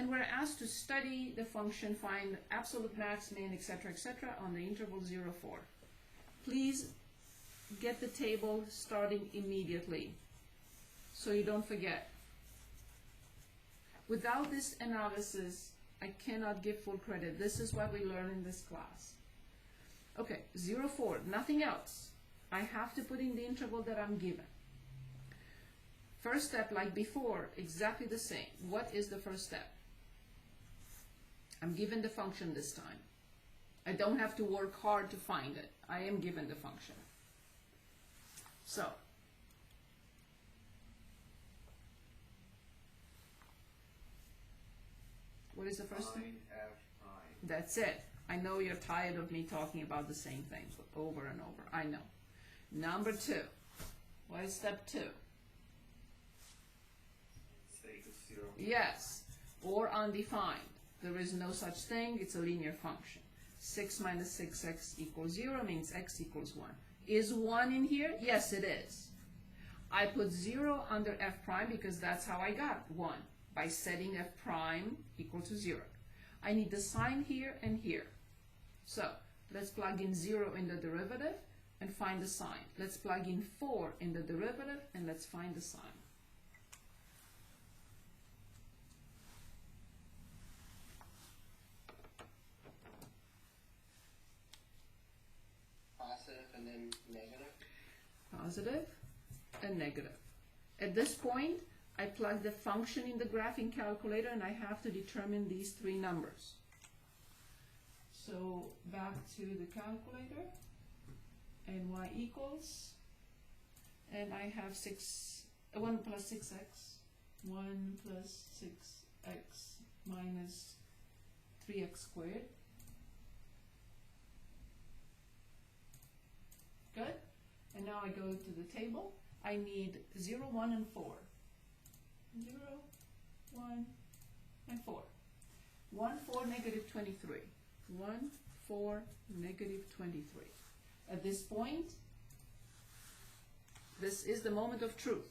and we're asked to study the function, find absolute max, min, etc., on the interval 0, 4. Please get the table starting immediately so you don't forget. Without this analysis, I cannot give full credit. This is what we learn in this class. Okay, 0, 4, nothing else. I have to put in the interval that I'm given. First step, like before, exactly the same. What is the first step? I'm given the function this time. I don't have to work hard to find it. I am given the function. So, what is the first thing? That's it. I know you're tired of me talking about the same thing over and over. I know. Number 2. What is step 2? Yes, or undefined. There is no such thing. It's a linear function. 6 minus 6x equals 0 means x equals 1. Is 1 in here? Yes, it is. I put 0 under f prime because that's how I got 1, by setting f prime equal to 0. I need the sign here and here. So let's plug in 0 in the derivative and find the sign. Let's plug in 4 in the derivative and let's find the sign. Positive and then negative? Positive and negative. At this point, I plug the function in the graphing calculator and I have to determine these 3 numbers. So back to the calculator, and y equals, and I have 1 plus 6x, 1 plus 6x minus 3x squared. Good. And now I go to the table. I need 0, 1, and 4. 0, 1, and 4. 1, 4, negative 23. 1, 4, negative 23. At this point, this is the moment of truth.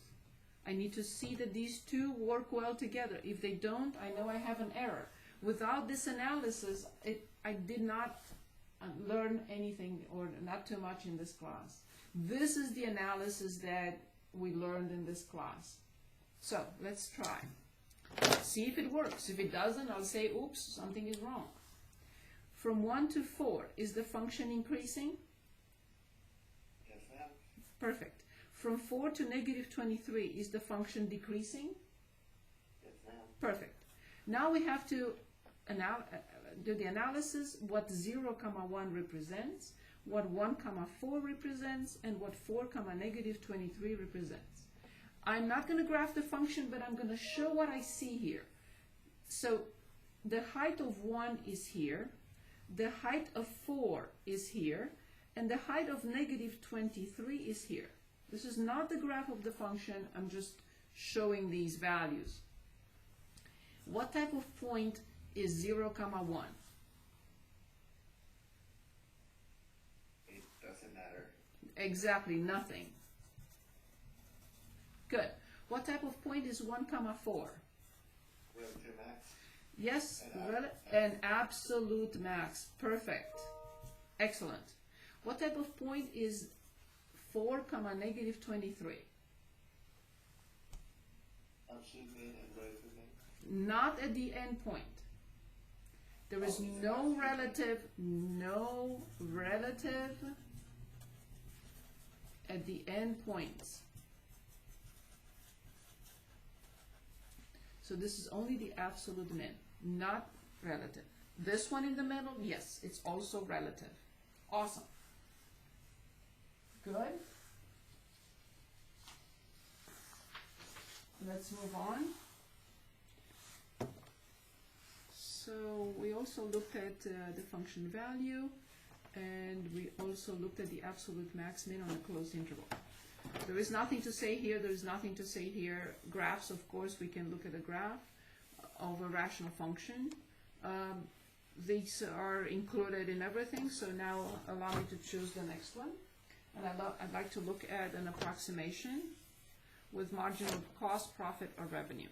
I need to see that these two work well together. If they don't, I know I have an error. Without this analysis, I did not learn anything, or not too much in this class. This is the analysis that we learned in this class. So let's try. See if it works. If it doesn't, I'll say, oops, something is wrong. From 1 to 4, is the function increasing? Yes, ma'am. Perfect. From 4 to negative 23, is the function decreasing? Yes, ma'am. Perfect. Now we have to do the analysis, what 0, 1 represents, what 1, 4 represents, and what 4, negative 23 represents. I'm not going to graph the function, but I'm going to show what I see here. So the height of 1 is here, the height of 4 is here, and the height of negative 23 is here. This is not the graph of the function, I'm just showing these values. What type of point is 0, 1? It doesn't matter. Exactly, nothing. Good. What type of point is 1, 4? Relative max. Yes, an absolute max. Perfect. Excellent. What type of point is 4, negative 23? Absolute min and relative min. Not at the end point. There is no relative at the end points. So this is only the absolute min, not relative. This one in the middle, yes, it's also relative. Awesome. Good. Let's move on. So we also looked at the function value, and we also looked at the absolute max min on a closed interval. There is nothing to say here, there is nothing to say here. Graphs, of course, we can look at a graph of a rational function. These are included in everything, so now allow me to choose the next one. And I'd like to look at an approximation with marginal cost, profit, or revenue.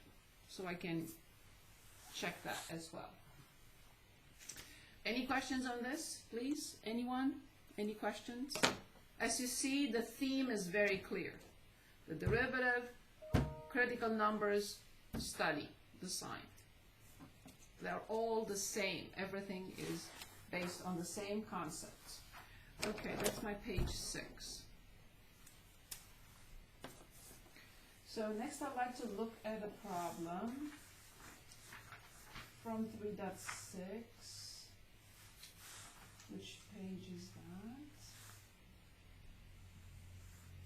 So I can check that as well. Any questions on this, please? Anyone? Any questions? As you see, the theme is very clear. The derivative, critical numbers, study the sign. They're all the same. Everything is based on the same concepts. Okay, that's my page 6. So next I'd like to look at a problem from 3.6. Which page is that?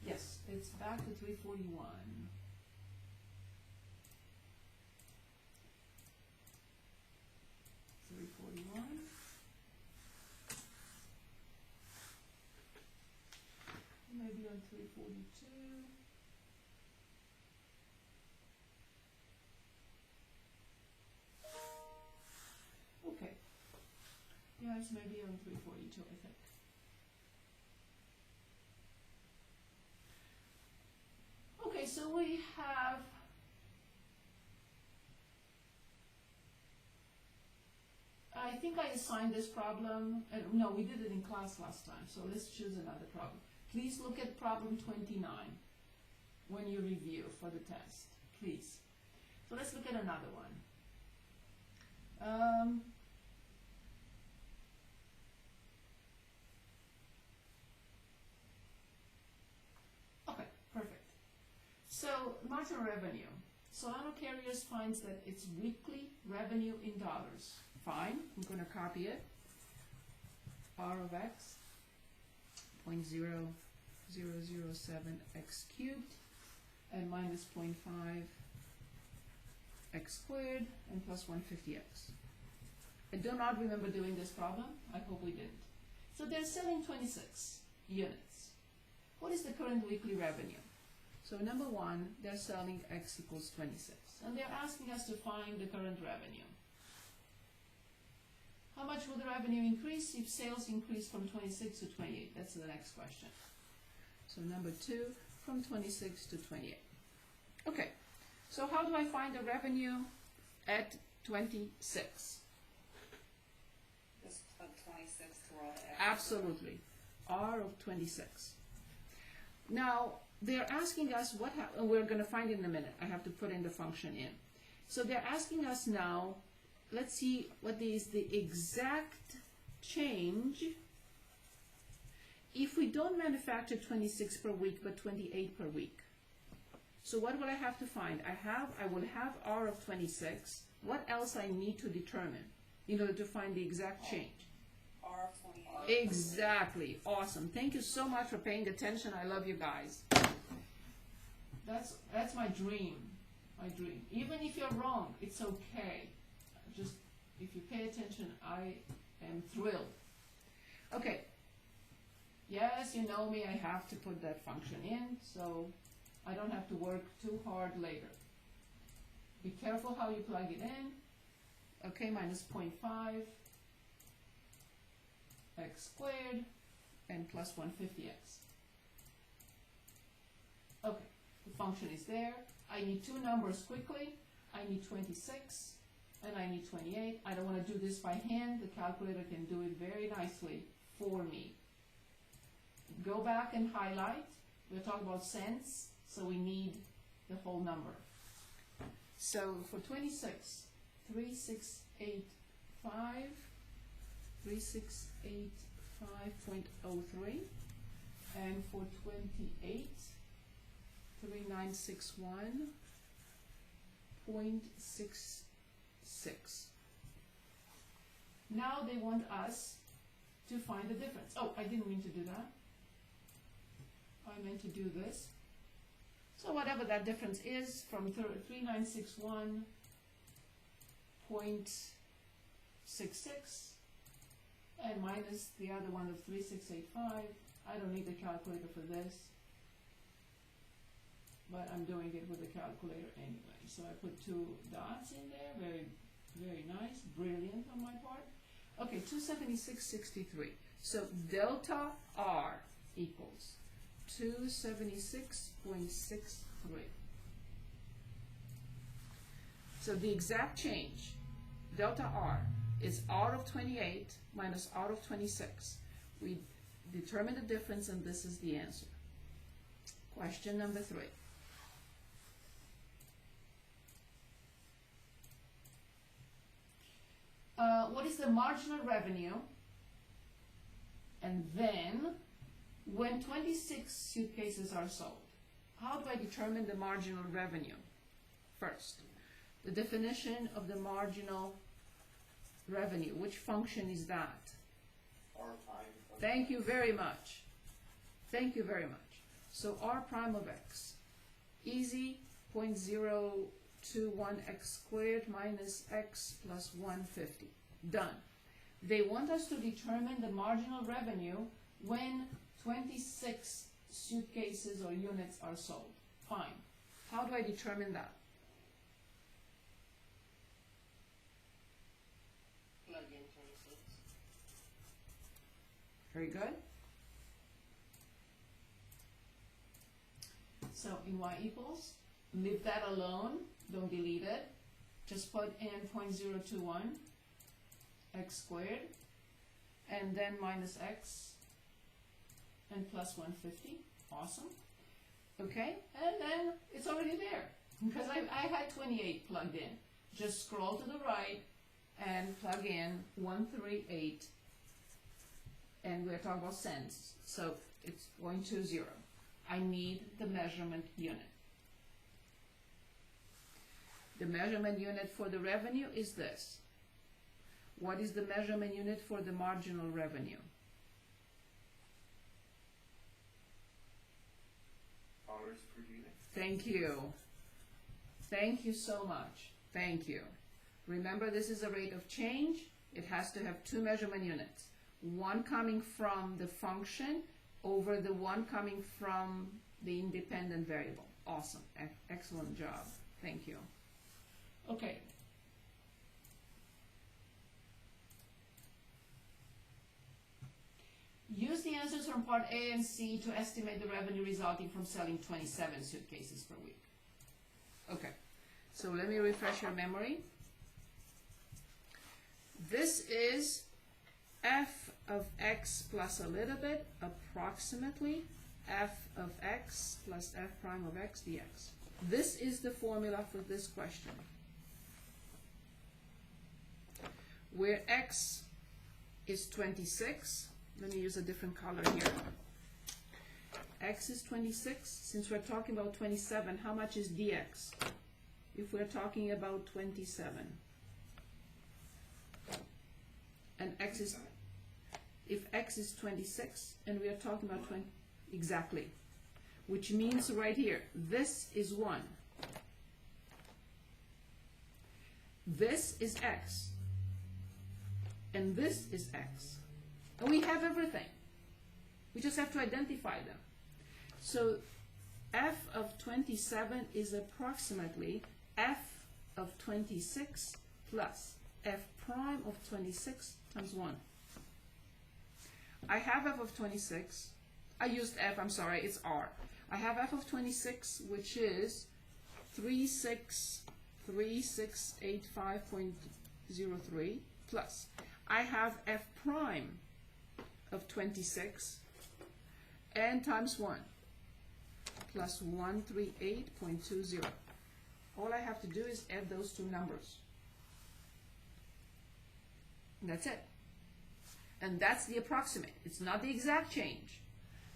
Yes, it's back to 341. Maybe on 342. Okay. Yes, maybe on 342, I think. Okay, so we have I think I assigned this problem, no, we did it in class last time, so let's choose another problem. Please look at problem 29 when you review for the test, please. So let's look at another one. Okay, perfect. So margin revenue. Solano Carriers finds that its weekly revenue in dollars. Fine, I'm going to copy it. R of x, 0.0007 x cubed, and minus 0.5 x squared, and plus 150x. I do not remember doing this problem. I hope we didn't. So they're selling 26 units. What is the current weekly revenue? So number one, they're selling x equals 26. And they're asking us to find the current revenue. How much will the revenue increase if sales increase from 26 to 28? That's the next question. So number two, from 26 to 28. Okay, so how do I find the revenue at 26? Just put 26 to roll the x. Absolutely, R of 26. Now, they're asking us what we're going to find in a minute. I have to put in the function in. So they're asking us now, let's see what is the exact change if we don't manufacture 26 per week but 28 per week. So what will I have to find? I will have R of 26. What else I need to determine in order to find the exact change? R of 28. Exactly. Awesome. Thank you so much for paying attention. I love you guys. That's my dream. My dream. Even if you're wrong, it's okay. Just if you pay attention, I am thrilled. Okay. Yes, you know me, I have to put that function in, so I don't have to work too hard later. Be careful how you plug it in. Okay, minus 0.5 x squared and plus 150x. Okay, the function is there. I need two numbers quickly. I need 26 and I need 28. I don't want to do this by hand. The calculator can do it very nicely for me. Go back and highlight. We're talking about cents, so we need the whole number. So for 26, 3685.03, and for 28, 3961.66. Now they want us to find the difference. Oh, I didn't mean to do that. I meant to do this. So whatever that difference is from 3961.66 and minus the other one of 3685. I don't need the calculator for this, but I'm doing it with the calculator anyway. So I put two dots in there. Very, very nice. Brilliant on my part. Okay, 276.63. So delta R equals 276.63. So the exact change delta R is R of 28 minus R of 26. We determine the difference, and this is the answer. Question number 3. What is the marginal revenue? And then, when 26 suitcases are sold, how do I determine the marginal revenue? First, the definition of the marginal revenue. Which function is that? R prime. Thank you very much. Thank you very much. So R prime of x. Easy, 0.021 x squared minus x plus 150. Done. They want us to determine the marginal revenue when 26 suitcases or units are sold. Fine. How do I determine that? Plug in 26. Very good. So in y equals, leave that alone, don't delete it. Just put in 0.021 x squared, and then minus x, and plus 150. Awesome. Okay, and then it's already there, because I had 28 plugged in. Just scroll to the right and plug in 138, and we're talking about cents, so it's 0.20. I need the measurement unit. The measurement unit for the revenue is this. What is the measurement unit for the marginal revenue? Dollars per unit. Thank you. Thank you so much. Thank you. Remember, this is a rate of change. It has to have two measurement units. One coming from the function over the one coming from the independent variable. Awesome. Excellent job. Thank you. Okay. Use the answers from part A and C to estimate the revenue resulting from selling 27 suitcases per week. Okay, so let me refresh your memory. This is f of x plus a little bit, approximately f of x plus f prime of x dx. This is the formula for this question, where x is 26. Let me use a different color here. X is 26. Since we're talking about 27, how much is dx? If we're talking about 27. And x is, if x is 26, and we are talking about 20, exactly. Which means right here, this is 1. This is x. And this is x. And we have everything. We just have to identify them. So f of 27 is approximately f of 26 plus f prime of 26 times 1. I have f of 26. I used f, I'm sorry, it's r. I have f of 26, which is 3685.03 plus. I have f prime of 26 and times 1 plus 138.20. All I have to do is add those two numbers. That's it. And that's the approximate. It's not the exact change.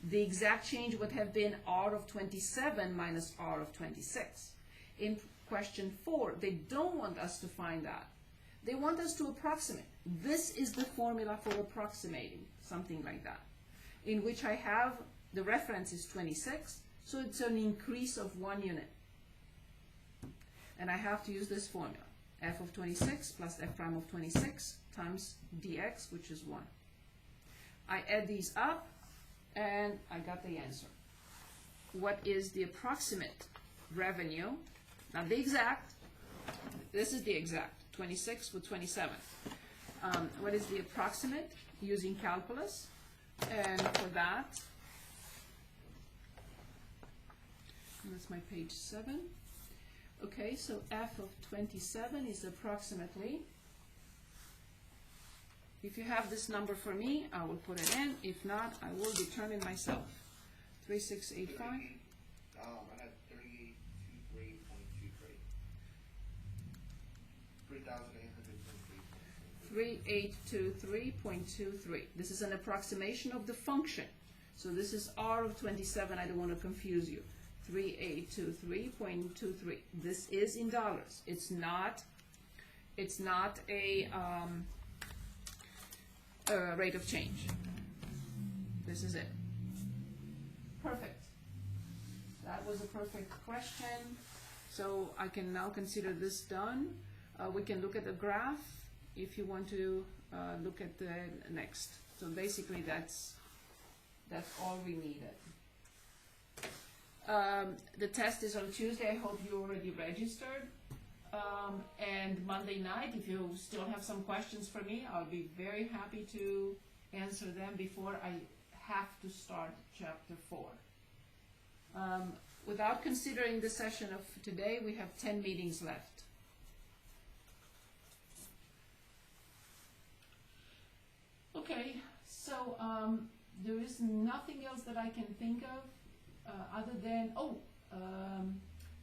The exact change would have been r of 27 minus r of 26. In question 4, they don't want us to find that. They want us to approximate. This is the formula for approximating, something like that, in which I have the reference is 26, so it's an increase of 1 unit. And I have to use this formula, f of 26 plus f prime of 26 times dx, which is 1. I add these up, and I got the answer. What is the approximate revenue? Not the exact. This is the exact, 26 with 27. What is the approximate using calculus? And for that, that's my page 7. Okay, so f of 27 is approximately If you have this number for me, I will put it in. If not, I will determine myself. 3685. I had 3823.23. 3823.23. This is an approximation of the function. So this is R of 27. I don't want to confuse you. 3823.23. This is in dollars. It's not a rate of change. This is it. Perfect. That was a perfect question. So I can now consider this done. We can look at the graph if you want to look at the next. So basically that's all we needed. The test is on Tuesday. I hope you already registered. And Monday night, if you still have some questions for me, I'll be very happy to answer them before I have to start chapter 4. Without considering the session of today, we have 10 meetings left. Okay, so there is nothing else that I can think of other than,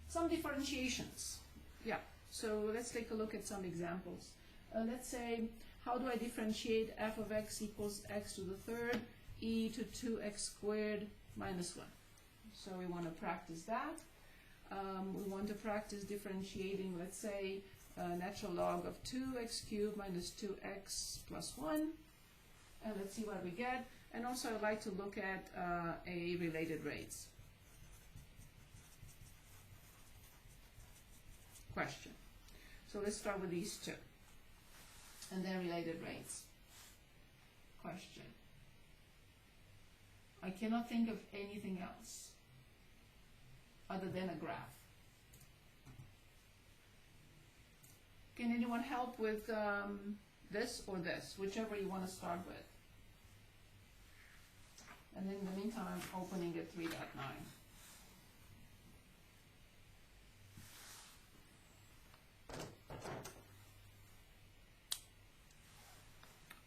some differentiations. Yeah, so let's take a look at some examples. Let's say, how do I differentiate f of x equals x to the third e to 2x squared minus 1? So we want to practice that. We want to practice differentiating, let's say, natural log of 2x cubed minus 2x plus 1. And let's see what we get. And also I'd like to look at a related rates question. So let's start with these two. And then related rates question. I cannot think of anything else other than a graph. Can anyone help with this or this, whichever you want to start with? And in the meantime, I'm opening at 3.9.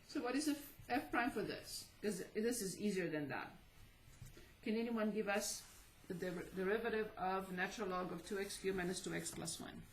So what is f prime for this? Because this is easier than that. Can anyone give us the derivative of natural log of 2x cubed minus 2x plus 1?